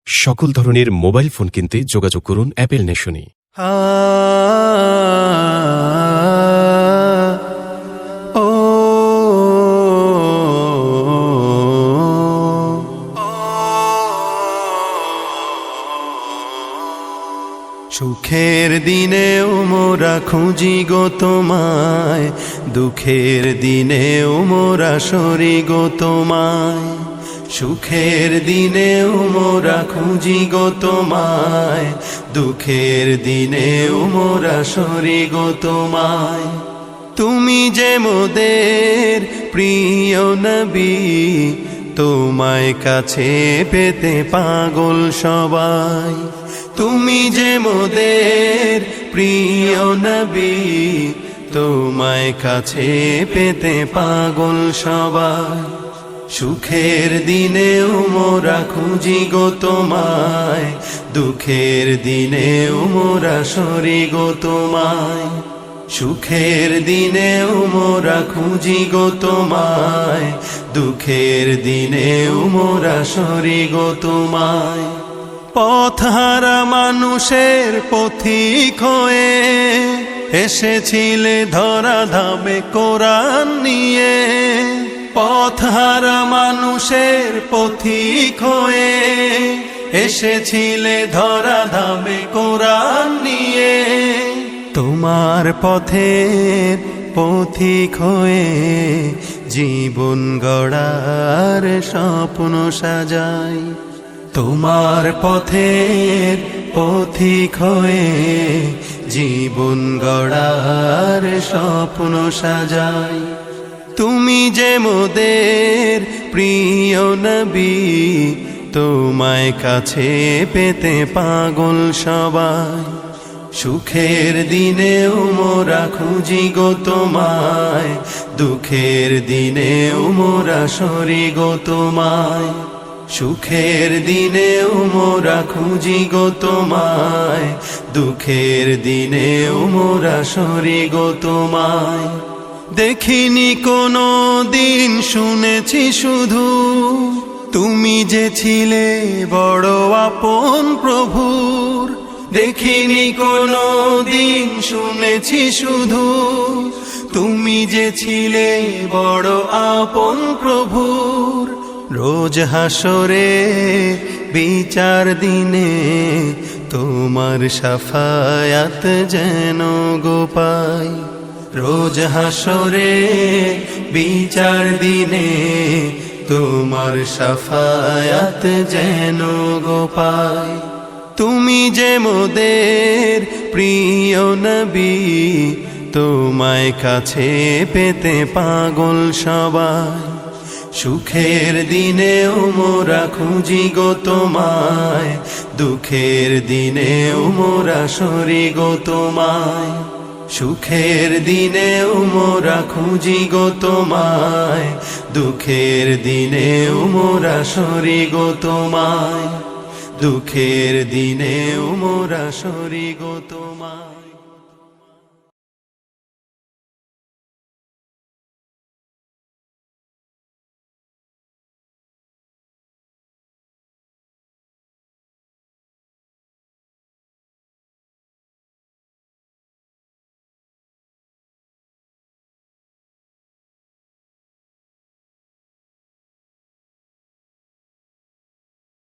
সকল ধরনের mobile phone কিনতে যোগাযোগ করুন অ্যাপেল নেশনে। সুখের দিনেও মোরা খুঁজি গো তোমায়, দুঃখের দিনেও মোরা সরি গো তোমায়। সুখের দিনেও মোরা খুঁজি গো তোমায়, দুঃখের দিনেও মোরা সরি গো তোমায়। তুমি যে মোদের প্রিয় নবী, তোমায় কাছে পেতে পাগল সবাই। তুমি যে মোদের প্রিয় নবী, তোমায় কাছে পেতে পাগল সবাই। সুখের দিনেও মোরা খুঁজি গো তোমায়, দুঃখের দিনেও মোরা সরি গো তোমায়। সুখের দিনেও মোরা খুঁজি গো তোমায়, দুঃখের দিনেও মোরা সরি গো তোমায়। পথহারা মানুষের পথিক হয়ে এসেছিলে ধরা ধামে কোরআন নিয়ে। পথহারা মানুষের পথিক হয়ে এসেছিলে ধরা ধামে কোরআন নিয়ে। তোমার পথের পথিক হয়ে জীবন গড়ার স্বপ্ন সাজাই। তোমার পথের পথিক হয়ে জীবন গড়ার স্বপ্ন সাজাই। তুমি যে মোদের প্রিয় নবী, তোমায় কাছে পেতে পাগল সবাই। সুখের দিনেও মোরা খুঁজি গো তোমায়, দুঃখের দিনেও মোরা সরি গো তোমায়। সুখের দিনেও মোরা খুঁজি গো তোমায়, দুঃখের দিনেও মোরা সরি গো তোমায়। দেখিনি কোনো দিন, শুনেছি শুধু তুমি যে ছিলে বড় আপন প্রভুর। দেখিনি কোনো দিন, শুনেছি শুধু তুমি যে ছিলে বড় আপন প্রভুর। রোজ হাসরে বিচার দিনে তোমার শাফায়াত যেন গো পাই। রোজ হাসরে বিচার দিনে তোমার শাফায়াত যেন গো পাই। তুমি যে মোদের প্রিয় নবী, তোমায় কাছে পেতে পাগল সবাই। সুখের দিনেও মোরা খুঁজি গো তোমায়, দুঃখের দিনেও মোরা সরি গো তোমায়। সুখের দিনেও মোরা খুঁজি গো তোমায়, দুঃখের দিনেও মোরা সরি গো তোমায়। দুঃখের দিনেও মোরা সরি গো তোমায়।